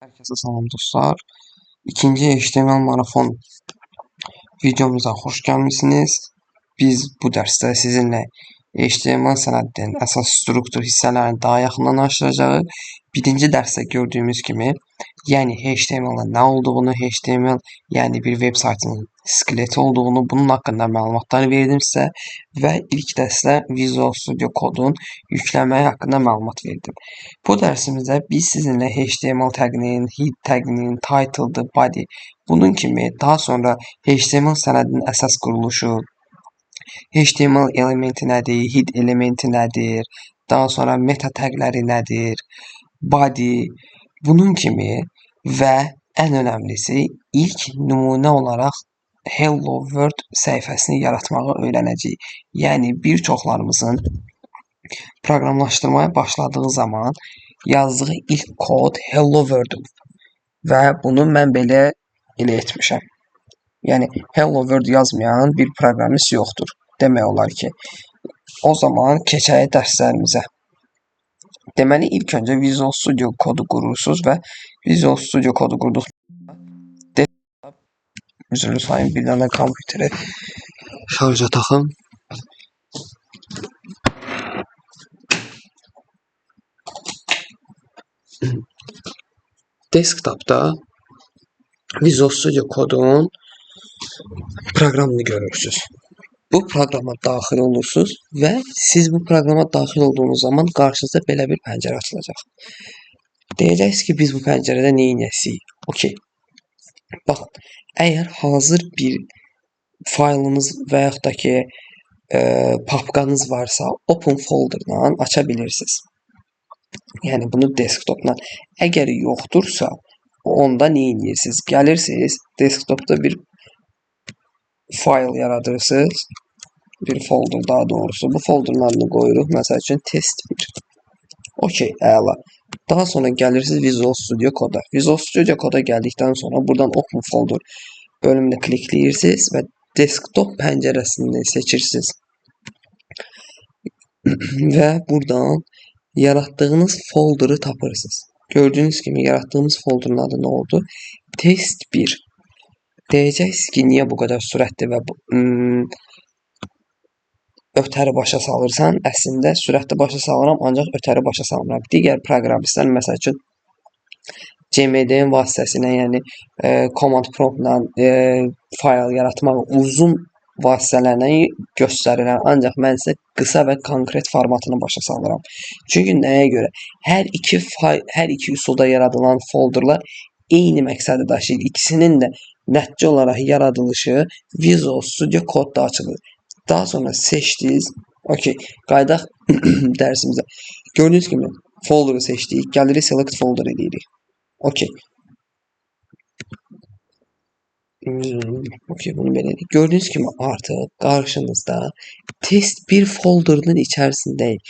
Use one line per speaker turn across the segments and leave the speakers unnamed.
Herkese salam dostlar. İkinci HTML marafon videomuza hoş gelmişsiniz. Biz bu derste sizinle HTML sənədinin əsas struktur hissələrini daha yaxından araşdıracağıq. Birinci dərsdə gördüyümüz kimi, yəni HTML-ın nə olduğunu, HTML yəni bir web saytının skeleti olduğunu, bunun haqqında məlumatlar verdim sizə və ilk dərsdə Visual Studio Code'un yükləməyi haqqında məlumat verdim. Bu dərsimizdə biz sizinlə HTML təqinin, head təqinin, title'dır, body, bunun kimi daha sonra HTML sənədinin əsas quruluşu, HTML elementi nədir, head elementi nədir, daha sonra meta təqləri nədir, body, bunun kimi və ən önəmlisi ilk nümunə olaraq Hello World səhifəsini yaratmağı öyrənəcəyik. Yəni bir çoxlarımızın proqramlaşdırmaya başladığı zaman yazdığı ilk kod Hello World və bunu mən belə etmişəm. Yəni Hello World yazmayan bir proqramist yoxdur. Demək olar ki, o zaman keçək dərslərimizə. Deməli, ilk öncə Visual Studio Code'u qurursunuz və Visual Studio Code'u qurduqda üzrlü sayın, bir dənə kompüteri şarja taxım. Desktopda Visual Studio Code'un proqramını görürsünüz. Bu proqrama daxil olursunuz və siz bu proqrama daxil olduğunuz zaman qarşınızda belə bir pəncərə açılacaq. Deyəcəksiniz ki, biz bu pəncərədə nə edəcəyik? Okey. Baxın, əgər hazır bir faylınız və yaxud da ki, papkanız varsa, Open folderdan aça bilirsiniz. Yəni bunu desktopdan. Əgər yoxdursa, onda nə edirsiniz? Gəlirsiniz, desktopda bir fayl yaradırsınız. Bir folder daha doğrusu. Bu folderın adını qoyuruq. Məsəl üçün test 1. Okey, əla. Daha sonra gəlirsiniz Visual Studio Code'a. Visual Studio Code'a gəldikdən sonra buradan Open folder bölümünü klikləyirsiniz və desktop pəncərəsini seçirsiniz. Və buradan yaratdığınız folderi tapırsınız. Gördüyünüz kimi yaratdığımız folderin adı nə oldu? Test 1. Deyəcəksiniz ki, niyə bu qədər sürətli və ötəri başa salırsan? Əslində sürətli başa salıram, ancaq ötəri başa salmıram. Digər proqramistlər məsəl üçün CMD-nin vasitəsilə, yəni command promptla fayl yaratmaq uzun vasitələrlə göstərirəm, ancaq mən isə qısa və konkret formatını başa salıram. Çünki nəyə görə? Hər iki üsulda yaradılan folderlar eyni məqsədi daşıyır. İkisinin də nəticə olaraq yaradılışı Visual Studio Code'da açılır. Daha sonra seçdiniz. Okey, qaydaq dərsimizə. Gördüyünüz kimi folderi seçdik. Gəlirik select folder edirik. Okey. Okey, bunu belə edik. Gördüyünüz kimi artıq qarşınızda test 1 folderinin içərisindəyik.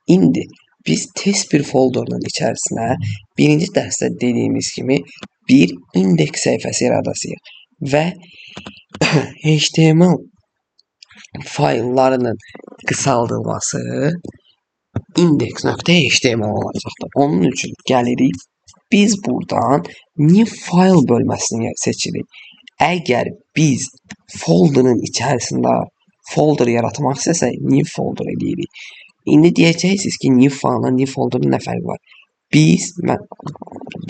İndi biz test 1 folderinin içərisinə birinci dərsdə dediyimiz kimi bir indeks səhifəsi yaradacağıq və HTML fayllarının qısaldılması index.html olacaqdır. Onun üçün gəlirik. Biz buradan new file bölməsini seçirik. Əgər biz folderin içərisində folder yaratmaq istəsək, new folder edirik. İndi deyəcəksiniz ki, new file-la new folderin nə fərqi var? Biz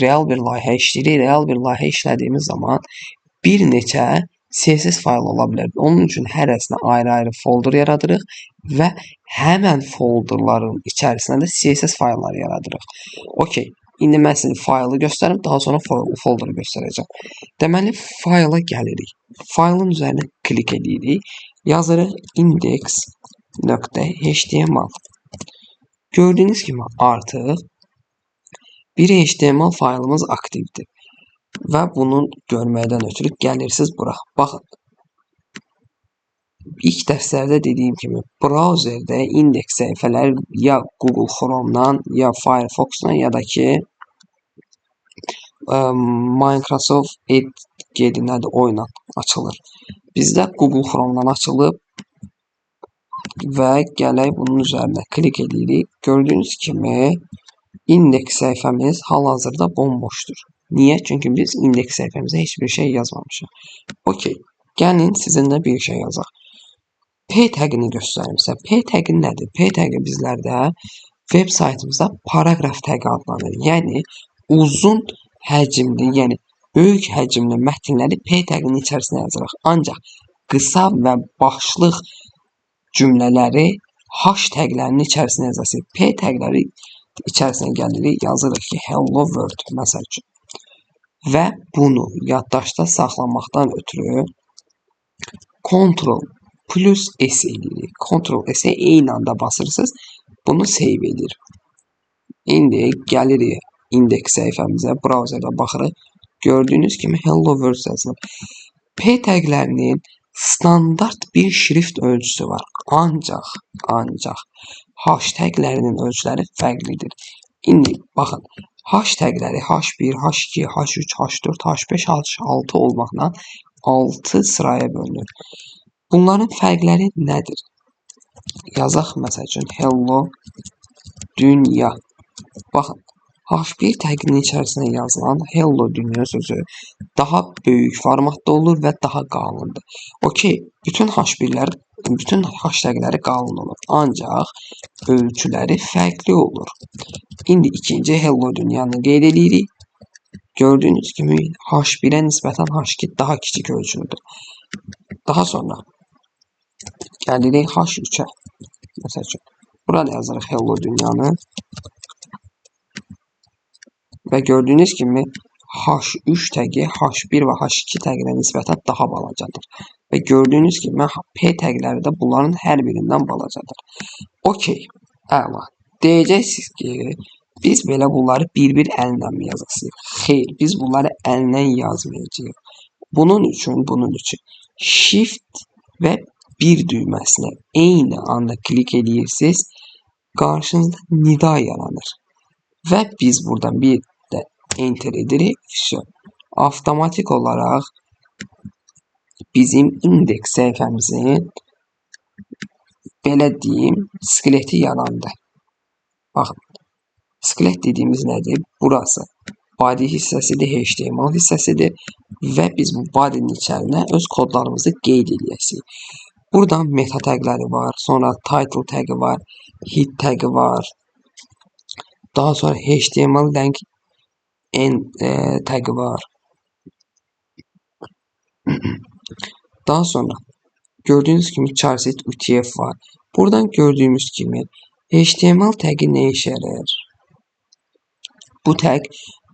real bir layihə işləyirik. Real bir layihə işlədiyimiz zaman bir neçə CSS fayl ola bilər. Onun üçün hərəsinə ayrı-ayrı folder yaradırıq və həmən folderların içərisində də CSS faylları yaradırıq. Okey, indi mən sizə faylı göstərim, daha sonra folderi göstərəcəm. Deməli, fayla gəlirik. Faylın üzərinə klik edirik. Yazırıq index.html. Gördüyünüz kimi artıq bir HTML faylımız aktivdir. Və bunu görməkdən ötürü gəlirsiniz bura. Baxın. İlk dərslərdə dediyim kimi, brauzerdə indeks səhifələr ya Google Chrome'dan, ya Firefox'dan, ya da ki Microsoft Edge oyla açılır. Bizdə Google Chrome'dan açılıb və gələk bunun üzərinə klik edirik. Gördüyünüz kimi indeks səhifəmiz hal-hazırda bomboşdur. Niye? Çünkü biz indeks sayfamıza hiçbir şey yazmamışıq. Okey. Gəlin sizinlə bir şey yazaq. P tagini göstərim sizə. P tagi nədir? P tagi bizlərdə web saytımızda paragraf tagi adlanır. Yəni uzun həcmli, yəni böyük həcmli mətnləri P taginin içərisinə yazırıq. Ancaq qısa və başlıq cümlələri hashtaglərin içərisinə yazasıq. P tagləri içərisinə gəlirik, yazırıq ki, hello world məsəl üçün. Və bunu yaddaşda saxlamaqdan ötürü Ctrl plus S edirik. Ctrl S eyni anda basırsınız, bunu save edir. İndi gəlirik indeks səhifəmizə, brauzerdə baxırıq. Gördüyünüz kimi hello world yazılıb. P taglərinin standart bir şrift ölçüsü var. Ancaq hashtaglərinin ölçüləri fərqlidir. İndi baxın, hashtagləri H1, H2, H3, H4, H5, H6 olmaqla 6 sıraya bölünür. Bunların fərqləri nədir? Yazaq məsəl üçün hello dünya. Baxın, H1 taginin içərisinə yazılan hello dünya sözü daha böyük formatda olur və daha qalındır. Okey, bütün hashtagləri qalın olur. Ancaq ölçüləri fərqli olur. İndi ikinci hello dünyanı qeyd edirik. Gördüyünüz kimi H1'ə nisbətən H2 daha kiçik ölçülüdür. Daha sonra gəlirik H3'ə. Məsəl üçün, burada yazırıq hello dünyanı. Və gördüyünüz kimi H3 tagi H1 və H2 taginə nisbətən daha balacadır. Və gördüyünüz kimi P tagləri də bunların hər birindən balacadır. Okey, əla. Deyəcəksiniz ki, biz belə bunları bir-bir əllə mi yazasıyıq? Xeyr, biz bunları əllə yazmayacağıq. Bunun üçün Shift və 1 düyməsinə eyni anda klik edirsiniz, qarşınızda nida yaranır. Və biz buradan bir də enter edirik. Avtomatik olaraq bizim indeks səhifəmizin belə deyim, skeleti yarandı. Baxın, skelet dediyimiz nədir? Burası body hissəsidir, HTML hissəsidir və biz bu body'nin içərinə öz kodlarımızı qeyd edəcəyik. Buradan meta tagləri var, sonra title tagi var, hit tagi var, daha sonra HTML rank tagi var. Daha sonra gördüyünüz kimi charset UTF var. Buradan gördüyümüz kimi HTML tagi nə işə yarayır? Bu tag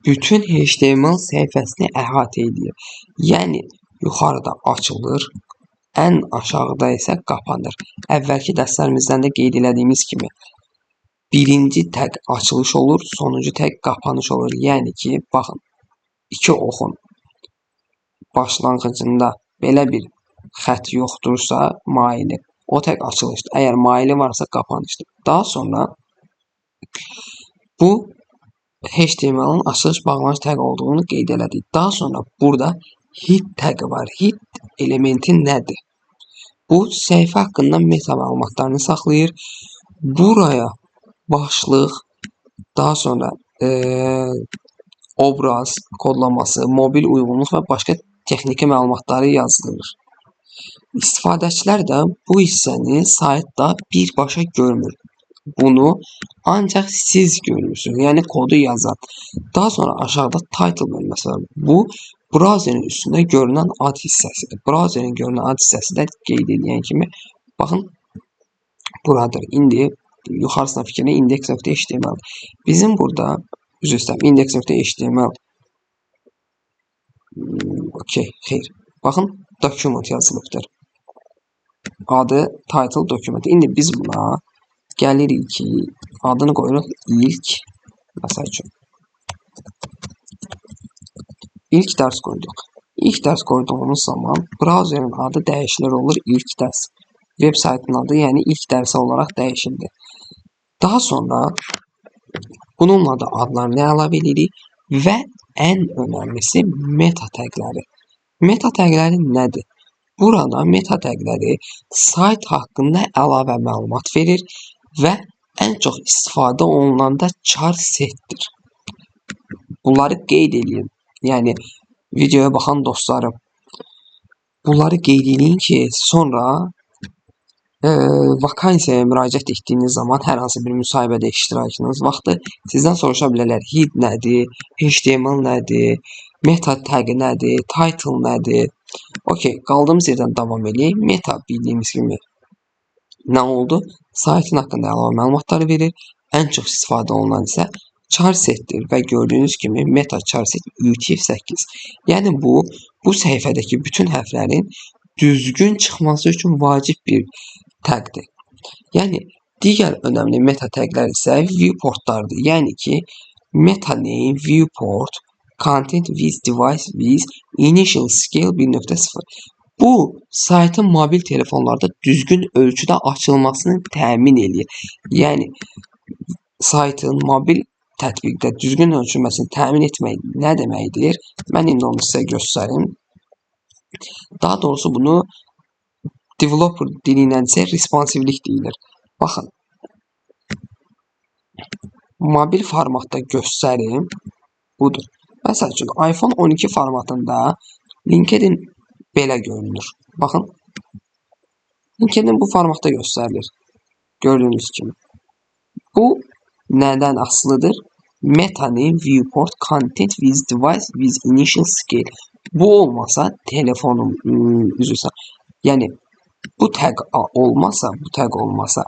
bütün HTML səhifəsini əhatə edir. Yəni yuxarıda açılır, ən aşağıda isə qapanır. Əvvəlki dərslərimizdən də qeyd elədiyimiz kimi birinci tag açılış olur, sonuncu tag qapanış olur. Yəni ki, baxın, iki oxun başlanğıcında belə bir xətt yoxdursa, maili, o tag açılışdır. Əgər maili varsa, qapanışdır. Daha sonra bu HTML-in açılış bağlanış tag olduğunu qeyd elədik. Daha sonra burada hit tagi var. Hit elementi nədir? Bu səhifə haqqında meta məlumatlarını saxlayır. Buraya başlıq, daha sonra obraz kodlaması, mobil uyğunluq və başqa texniki məlumatları yazılır. İstifadəçilər də bu hissəni saytda birbaşa görmür. Bunu ancaq siz görürsünüz, yəni kodu yazan. Daha sonra aşağıda title bölməsi var. Bu browserin üstündə görünən ad hissəsidir. Browserin görünən ad hissəsi də qeyd edilən kimi, baxın, buradır. İndi yuxarısına fikirlə index.html. Bizim burada, üzr istəyirəm, index.html. Okey, xeyr. Baxın, document yazılıbdır. Adı title document. İndi biz buna gəlirik ki, adını qoyuruq ilk, məsəl üçün. İlk dərs qoyduq. İlk dərs qoyduğumuz zaman browserin adı dəyişilir olur ilk dərs. Web saytının adı, yəni ilk dərsə olaraq dəyişildi. Daha sonra bununla da adlarını əlavə edirik və ən önəmlisi meta tagləri. Meta tagləri nədir? Burada meta tagləri sayt haqqında əlavə məlumat verir və ən çox istifadə olunan da char setdir. Bunları qeyd edin. Yəni videoya baxan dostlarım, bunları qeyd edin ki, sonra vakansiyaya müraciət etdiyiniz zaman hər hansı bir müsahibədə iştirakınız vaxtı sizdən soruşa bilərlər. Head nədir, HTML nədir, meta tag nədir, title nədir? Okey, qaldığımız yerdən davam edək. Meta bildiyimiz kimi nə oldu? Saytın haqqında əlavə məlumatları verir. Ən çox istifadə olunan isə charsetdir və gördüyünüz kimi meta charset UTF-8. Yəni bu səhifədəki bütün hərflərin düzgün çıxması üçün vacib bir tagdir. Yəni digər önəmli meta taglər isə viewportlardır. Yəni ki, meta name, viewport, content with device with initial scale 1.0. Bu saytın mobil telefonlarda düzgün ölçüdə açılmasını təmin edir. Yəni saytın mobil tətbiqdə düzgün ölçülməsini təmin etmək nə deməkdir? Mən indi onu sizə göstərim. Daha doğrusu bunu developer dili ilə isə responsivlik deyilir. Baxın. Mobil formatda göstərim. Budur. Məsəl üçün iPhone 12 formatında LinkedIn belə görünür. Baxın. LinkedIn bu formatda göstərilir. Gördüyünüz kimi. Bu nədən asılıdır? Meta name, viewport, content with device with initial scale. Bu olmasa telefonum üzrsə. Yəni bu tag olmasa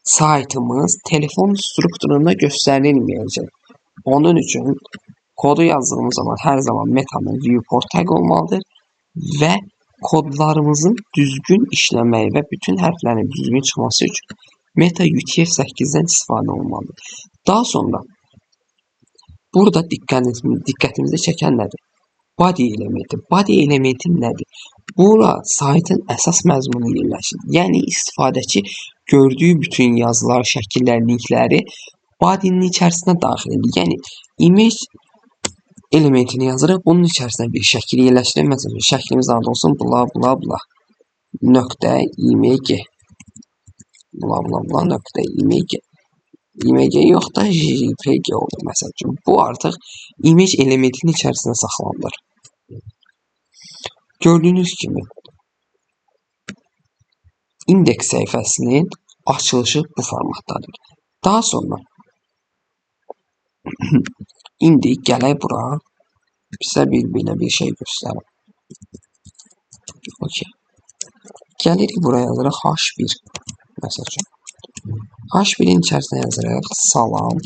saytımız telefon strukturunda göstərilməyəcək. Onun üçün kodu yazdığımız zaman hər zaman metanın viewport tag olmalıdır və kodlarımızın düzgün işləməyi və bütün hərflərin düzgün çıxması üçün meta UTF-8-dən istifadə olmalıdır. Daha sonra burada diqqətimizi çəkən nədir? Body elementi. Body elementi nədir? Bura saytın əsas məzmunu yerləşir. Yəni istifadəçi gördüyü bütün yazılar, şəkillər, linkləri body'nin içərisinə daxil edir. Yəni image elementini yazırıq, bunun içərisinə bir şəkil yerləşdirir. Məsələn, şəklimiz adı olsun bla bla bla nöqtə img bla bla bla nöqtə img img yox da jpg olur məsəl üçün. Bu artıq image elementinin içərisinə saxlanılır. Gördüyünüz kimi indeks səhifəsinin açılışı bu formatdadır. Daha sonra indi gələk bura bizə belə bir şey göstərim. Okey. Gəlirik buraya yazırıq H1 məsəl üçün. H1'in içərisinə yazırıq salam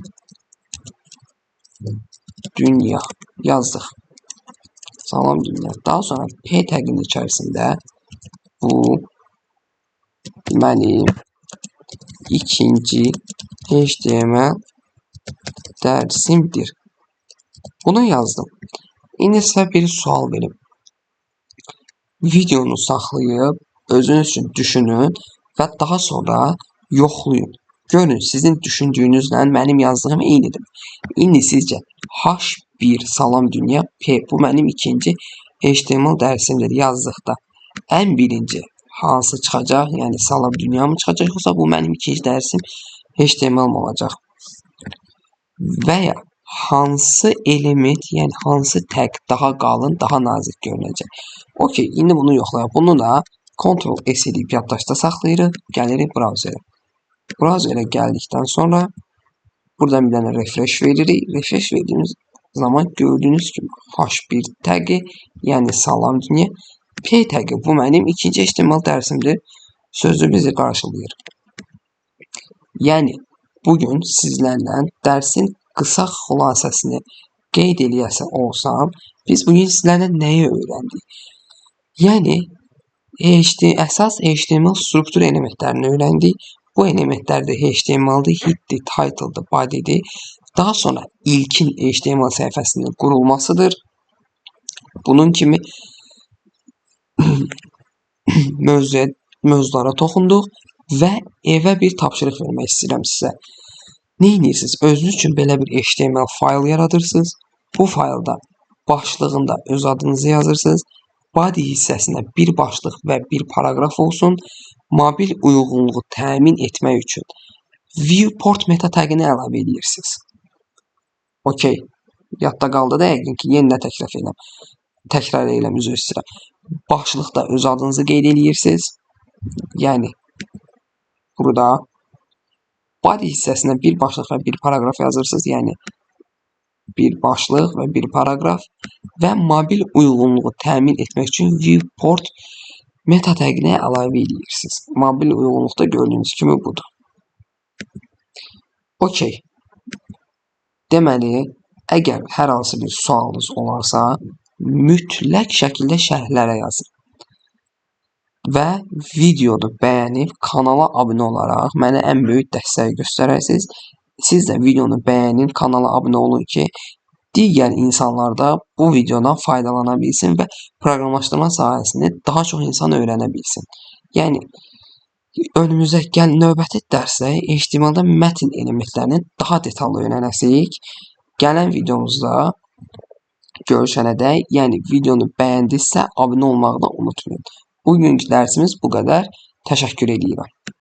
dünya yazdıq. Salam dünya. Daha sonra P taginin içərisində bu mənim ikinci HTML dərsimdir. Bunu yazdım. İndi sizə bir sual verim. Videonu saxlayıb özünüz üçün düşünün və daha sonra yoxlayın. Görün sizin düşündüyünüzlə mənim yazdığım eynidir. İndi sizcə H1 salam dünya P bu mənim ikinci HTML dərsimdir yazdıqda ən birinci hansı çıxacaq? Yəni salam dünya mı çıxacaq yoxsa bu mənim ikinci dərsim HTML mi olacaq? Və ya hansı element, yəni hansı tag daha qalın, daha nazik görünəcək? Okey, indi bunu yoxlayaq. Bunu da Ctrl-S edib yaddaşda saxlayırıq. Gəlirik browserə. Browserə gəldikdən sonra buradan bir dənə refresh veririk. Refresh verdiğimiz zaman gördüğünüz gibi H1 tagi, yəni salam dünya, P tagi bu mənim ikinci HTML dərsimdir. Sözü bizi qarşılayır. Yəni bugün sizlərlə dərsin qısa xülasəsini qeyd eləyəsə olsam, biz bugün sizlərlə nəyi öyrəndik? Yəni əsas HTML struktur elementlərini öyrəndik. Bu elementlər də HTML-dir, head-dir, title-dır, body-dir. Daha sonra ilkin HTML səhifəsinin qurulmasıdır. Bunun kimi mövzulara toxunduq və evə bir tapşırıq vermək istəyirəm sizə. Nə edirsiniz? Özünüz üçün belə bir HTML fayl yaradırsınız. Bu faylda başlığında öz adınızı yazırsınız. Body hissəsinə bir başlıq və bir paragraf olsun. Mobil uyğunluğu təmin etmək üçün viewport meta tagini əlavə edirsiniz. Okey. Yadda qaldı da yəqin ki, yenidən təkrar eyləm, üzr istəyirəm. Başlıqda öz adınızı qeyd edirsiniz. Yəni burada body hissəsinə bir başlıq və bir paraqraf yazırsınız. Yəni bir başlıq və bir paraqraf və mobil uyğunluğu təmin etmək üçün viewport meta təqinə əlavə edirsiniz. Mobil uyğunluqda gördüyünüz kimi budur. Okey. Deməli, əgər hər hansı bir sualınız olarsa, mütləq şəkildə şərhlərə yazın. Və videonu bəyənib kanala abunə olaraq mənə ən böyük dəstək göstərərsiniz. Siz də videonu bəyənin, kanala abunə olun ki, digər insanlar da bu videodan faydalana bilsin və proqramlaşdırma sahəsini daha çox insan öyrənə bilsin. Yəni önümüzdə növbəti dərsdə HTML-da mətn elementlərini daha detallı öyrənəcəyik. Gələn videomuzda görüşənədək, yəni videonu bəyəndinizsə abunə olmağı da unutmayın. Bugünkü dərsimiz bu qədər. Təşəkkür edirəm.